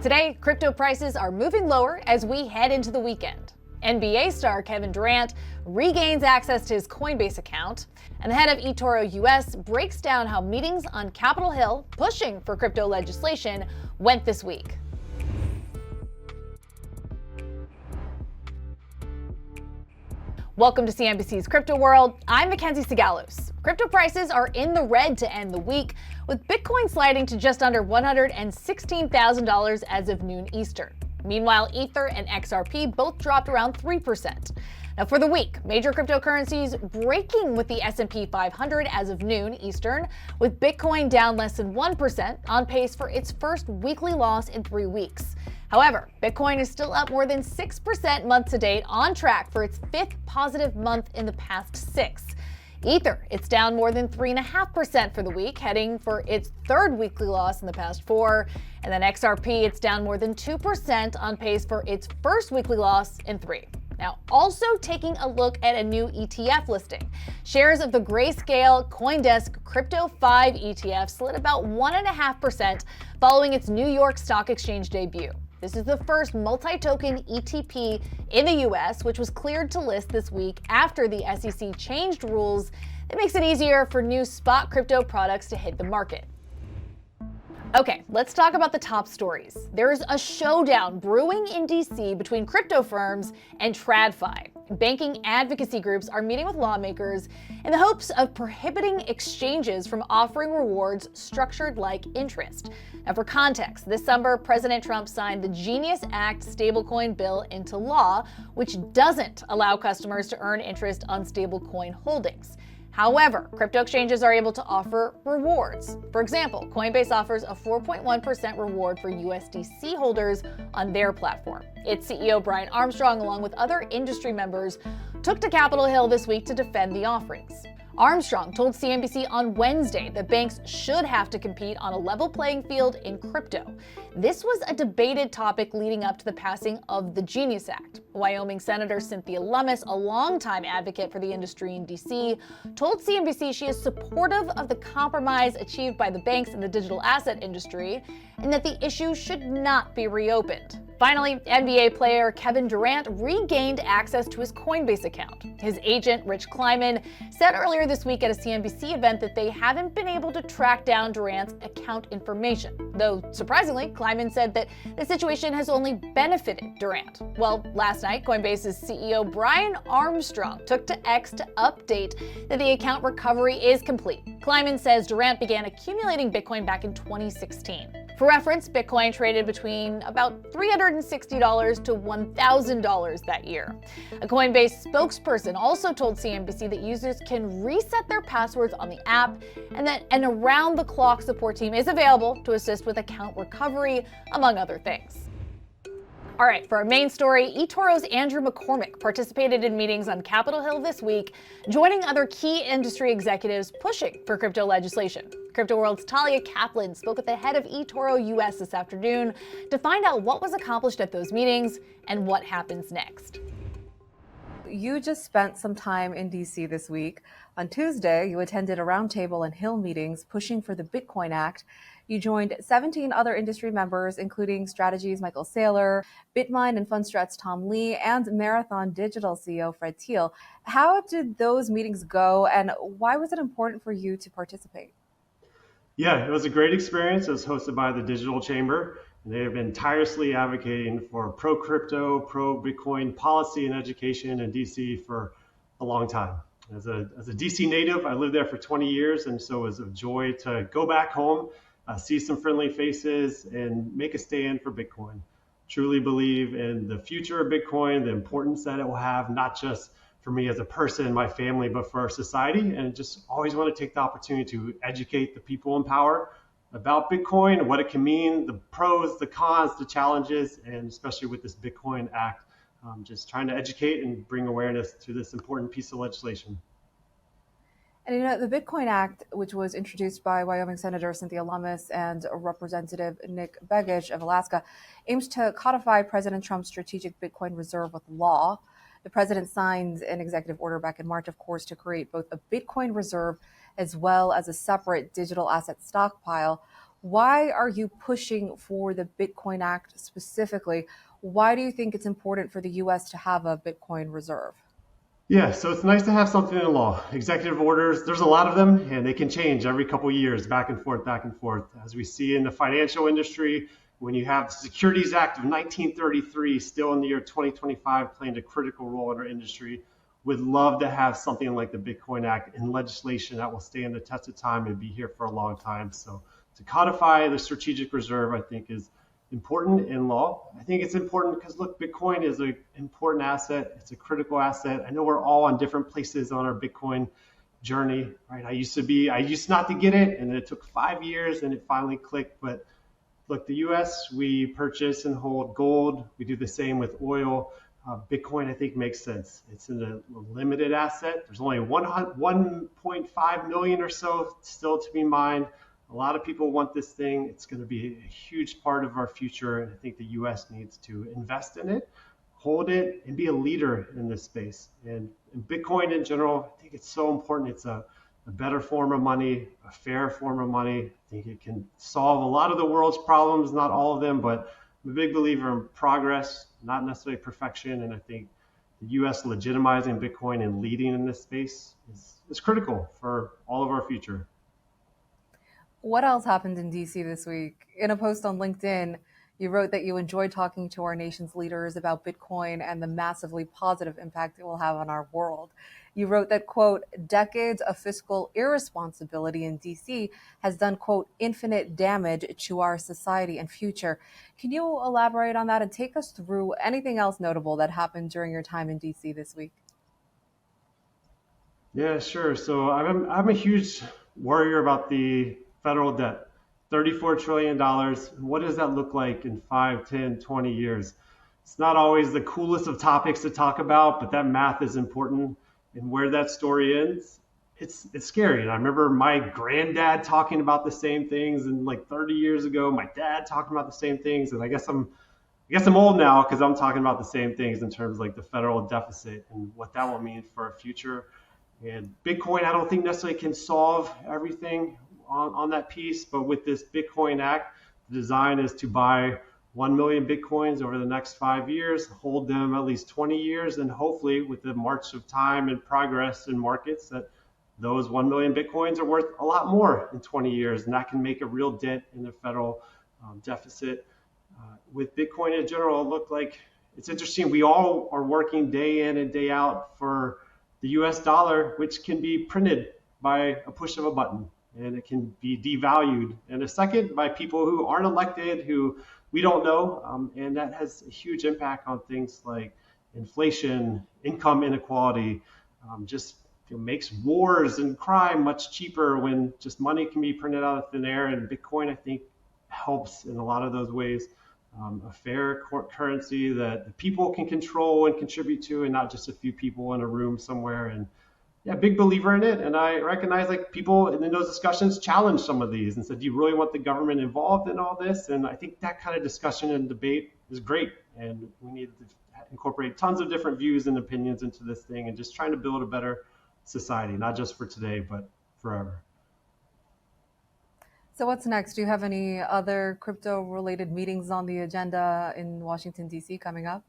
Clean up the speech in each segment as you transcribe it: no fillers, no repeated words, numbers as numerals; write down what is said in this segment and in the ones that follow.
Today, crypto prices are moving lower as we head into the weekend. NBA star Kevin Durant regains access to his Coinbase account, and the head of eToro US breaks down how meetings on Capitol Hill pushing for crypto legislation went this week. Welcome to CNBC's Crypto World. I'm Mackenzie Sigalos. Crypto prices are in the red to end the week, with Bitcoin sliding to just under $116,000 as of noon Eastern. Meanwhile, Ether and XRP both dropped around 3%. Now for the week, major cryptocurrencies breaking with the S&P 500 as of noon Eastern, with Bitcoin down less than 1% on pace for its first weekly loss in 3 weeks. However, Bitcoin is still up more than 6% month to date, on track for its 5th positive month in the past 6. Ether, it's down more than 3.5% for the week, heading for its 3rd weekly loss in the past 4. And then XRP, it's down more than 2% on pace for its 1st weekly loss in 3. Now, also taking a look at a new ETF listing. Shares of the Grayscale CoinDesk Crypto 5 ETF slid about 1.5% following its New York Stock Exchange debut. This is the first multi-token ETP in the US, which was cleared to list this week after the SEC changed rules that makes it easier for new spot crypto products to hit the market. Okay, let's talk about the top stories. There's a showdown brewing in DC between crypto firms and TradFi. Banking advocacy groups are meeting with lawmakers in the hopes of prohibiting exchanges from offering rewards structured like interest. Now, for context, this summer, President Trump signed the Genius Act stablecoin bill into law, which doesn't allow customers to earn interest on stablecoin holdings. However, crypto exchanges are able to offer rewards. For example, Coinbase offers a 4.1% reward for USDC holders on their platform. Its CEO Brian Armstrong, along with other industry members, took to Capitol Hill this week to defend the offerings. Armstrong told CNBC on Wednesday that banks should have to compete on a level playing field in crypto. This was a debated topic leading up to the passing of the Genius Act. Wyoming Senator Cynthia Lummis, a longtime advocate for the industry in D.C., told CNBC she is supportive of the compromise achieved by the banks in the digital asset industry and that the issue should not be reopened. Finally, NBA player Kevin Durant regained access to his Coinbase account. His agent, Rich Kleiman, said earlier this week at a CNBC event that they haven't been able to track down Durant's account information. Though, surprisingly, Kleiman said that the situation has only benefited Durant. Well, last night, Coinbase's CEO Brian Armstrong took to X to update that the account recovery is complete. Kleiman says Durant began accumulating Bitcoin back in 2016. For reference, Bitcoin traded between about $360 to $1,000 that year. A Coinbase spokesperson also told CNBC that users can reset their passwords on the app and that an around-the-clock support team is available to assist with account recovery, among other things. All right, for our main story, eToro's Andrew McCormick participated in meetings on Capitol Hill this week, joining other key industry executives pushing for crypto legislation. Crypto World's Talia Kaplan spoke with the head of eToro US this afternoon to find out what was accomplished at those meetings and what happens next. You just spent some time in DC this week. On Tuesday, you attended a roundtable and Hill meetings pushing for the Bitcoin Act. You joined 17 other industry members, including Strategy's Michael Saylor, Bitmine and Fundstrat's Tom Lee, and Marathon Digital CEO Fred Thiel. How did those meetings go, and why was it important for you to participate? Yeah, it was a great experience. It was hosted by the Digital Chamber. They have been tirelessly advocating for pro-crypto, pro-Bitcoin policy and education in DC for a long time. As a DC native, I lived there for 20 years, and so it was a joy to go back home, see some friendly faces, and make a stand for Bitcoin. Truly believe in the future of Bitcoin, the importance that it will have, not just for me as a person, my family, but for our society. And just always want to take the opportunity to educate the people in power about Bitcoin, what it can mean, the pros, the cons, the challenges, and especially with this Bitcoin Act, just trying to educate and bring awareness to this important piece of legislation. And you know, the Bitcoin Act, which was introduced by Wyoming Senator Cynthia Lummis and Representative Nick Begich of Alaska, aims to codify President Trump's strategic Bitcoin reserve with law. The president signed an executive order back in March, of course, to create both a Bitcoin reserve as well as a separate digital asset stockpile. Why are you pushing for the Bitcoin Act specifically? Why do you think it's important for the US to have a Bitcoin reserve? Yeah, so it's nice to have something in law. Executive orders, there's a lot of them, and they can change every couple of years, back and forth, back and forth. As we see in the financial industry, when you have the Securities Act of 1933 still in the year 2025 playing a critical role in our industry, would love to have something like the Bitcoin Act in legislation that will stand the test of time and be here for a long time. So to codify the strategic reserve, I think is important in law. I think it's important because look, Bitcoin is an important asset. It's a critical asset. I know we're all on different places on our Bitcoin journey, right? I used not to get it, and it took 5 years and it finally clicked. But look, the US, we purchase and hold gold. We do the same with oil. Bitcoin, I think, makes sense. It's in a limited asset. There's only 1.5 million or so still to be mined. A lot of people want this thing. It's going to be a huge part of our future. And I think the US needs to invest in it, hold it, and be a leader in this space. And Bitcoin in general, I think it's so important. It's a better form of money, a fair form of money. I think it can solve a lot of the world's problems, not all of them, but I'm a big believer in progress, not necessarily perfection. And I think the US legitimizing Bitcoin and leading in this space is critical for all of our future. What else happened in DC this week? In a post on LinkedIn, you wrote that you enjoyed talking to our nation's leaders about Bitcoin and the massively positive impact it will have on our world. You wrote that, quote, decades of fiscal irresponsibility in DC has done, quote, infinite damage to our society and future. Can you elaborate on that and take us through anything else notable that happened during your time in DC this week? Yeah, sure. So I'm a huge worrier about the federal debt, $34 trillion. What does that look like in 5, 10, 20 years? It's not always the coolest of topics to talk about, but that math is important. And where that story ends, it's scary. And I remember my granddad talking about the same things, and like 30 years ago, my dad talking about the same things. And I guess I'm old now because I'm talking about the same things in terms of like the federal deficit and what that will mean for our future. And Bitcoin, I don't think necessarily can solve everything on that piece, but with this Bitcoin Act, the design is to buy 1 million Bitcoins over the next 5 years, hold them at least 20 years, and hopefully with the march of time and progress in markets that those 1 million Bitcoins are worth a lot more in 20 years, and that can make a real dent in the federal deficit. With Bitcoin in general, it looked like it's interesting. We all are working day in and day out for the US dollar, which can be printed by a push of a button, and it can be devalued in a second by people who aren't elected, who we don't know, and that has a huge impact on things like inflation, income inequality, just makes wars and crime much cheaper when just money can be printed out of thin air. And Bitcoin, I think, helps in a lot of those ways. A fair currency that the people can control and contribute to, and not just a few people in a room somewhere. And yeah, big believer in it. And I recognize like people in those discussions challenge some of these and said, do you really want the government involved in all this? And I think that kind of discussion and debate is great. And we need to incorporate tons of different views and opinions into this thing and just trying to build a better society, not just for today, but forever. So what's next? Do you have any other crypto-related meetings on the agenda in Washington, D.C. coming up?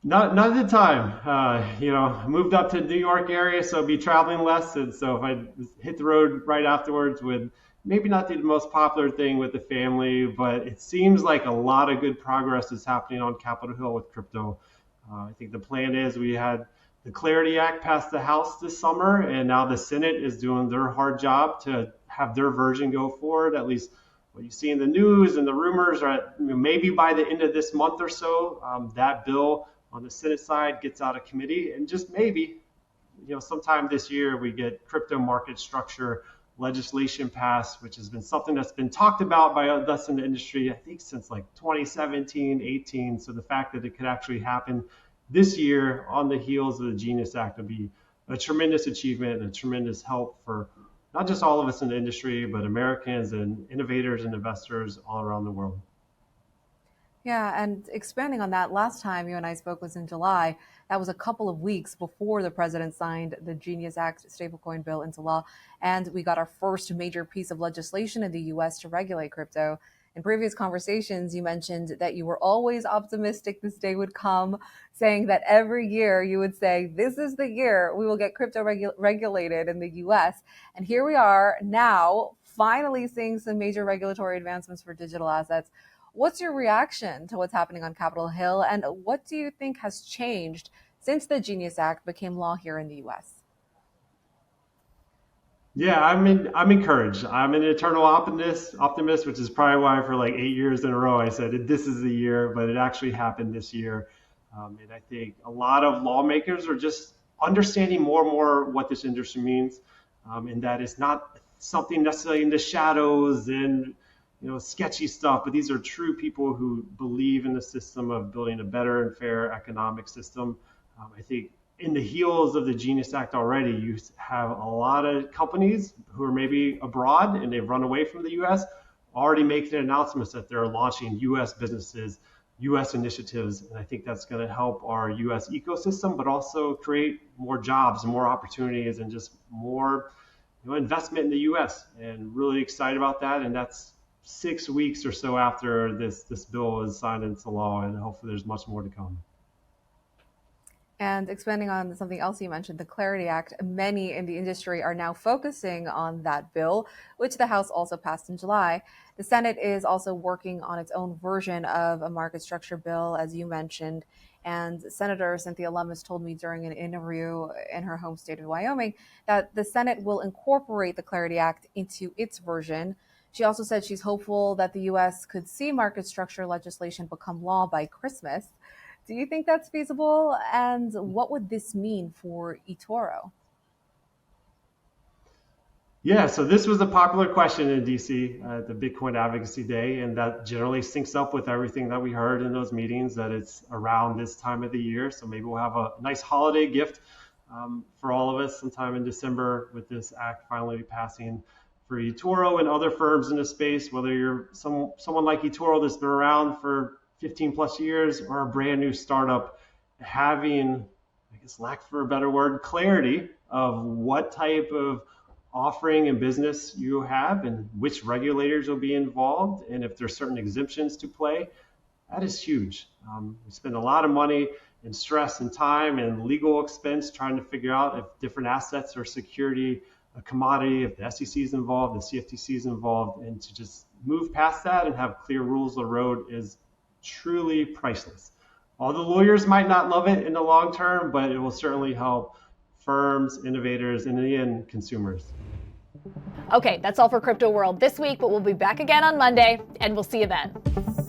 Not at the time. Moved up to the New York area, so I'll be traveling less. And so if I hit the road right afterwards, would maybe not be the most popular thing with the family, but it seems like a lot of good progress is happening on Capitol Hill with crypto. I think the plan is we had the Clarity Act passed the House this summer, and now the Senate is doing their hard job to have their version go forward. At least what you see in the news and the rumors are maybe by the end of this month or so, that bill on the Senate side gets out of committee, and just maybe, sometime this year we get crypto market structure legislation passed, which has been something that's been talked about by us in the industry, I think since like 2017, 18. So the fact that it could actually happen this year on the heels of the Genius Act would be a tremendous achievement and a tremendous help for not just all of us in the industry, but Americans and innovators and investors all around the world. Yeah, and expanding on that, last time you and I spoke was in July. That was a couple of weeks before the president signed the Genius Act stablecoin bill into law, and we got our first major piece of legislation in the US to regulate crypto. In previous conversations, you mentioned that you were always optimistic this day would come, saying that every year you would say, this is the year we will get crypto regulated in the US. And here we are now, finally seeing some major regulatory advancements for digital assets. What's your reaction to what's happening on Capitol Hill, and what do you think has changed since the Genius Act became law here in the US? Yeah, I'm encouraged. I'm an eternal optimist, which is probably why for like 8 years in a row I said this is the year, but it actually happened this year. And I think a lot of lawmakers are just understanding more and more what this industry means, and that it's not something necessarily in the shadows and sketchy stuff, but these are true people who believe in the system of building a better and fair economic system. I think in the heels of the Genius Act already, you have a lot of companies who are maybe abroad and they've run away from the US already making announcements that they're launching US businesses, US initiatives. And I think that's going to help our US ecosystem, but also create more jobs and more opportunities and just more investment in the US. And really excited about that. And that's 6 weeks or so after this bill is signed into law, and hopefully there's much more to come. And expanding on something else you mentioned, the Clarity Act, many in the industry are now focusing on that bill, which the House also passed in July. The Senate is also working on its own version of a market structure bill, as you mentioned. And Senator Cynthia Lummis told me during an interview in her home state of Wyoming that the Senate will incorporate the Clarity Act into its version. She also said she's hopeful that the U.S. could see market structure legislation become law by Christmas. Do you think that's feasible? And what would this mean for eToro? Yeah, so this was a popular question in DC at the Bitcoin Advocacy Day, and that generally syncs up with everything that we heard in those meetings, that it's around this time of the year. So maybe we'll have a nice holiday gift for all of us sometime in December with this act finally passing for eToro and other firms in the space, whether you're someone like eToro that's been around for 15 plus years or a brand new startup, having, I guess, lack for a better word, clarity of what type of offering and business you have and which regulators will be involved, and if there's certain exemptions to play, that is huge. We spend a lot of money and stress and time and legal expense trying to figure out if different assets are security, a commodity, if the SEC is involved, the CFTC is involved, and to just move past that and have clear rules of the road is truly priceless. All the lawyers might not love it in the long term, but it will certainly help firms, innovators, and in the end, consumers. Okay, that's all for Crypto World this week, but we'll be back again on Monday, and we'll see you then.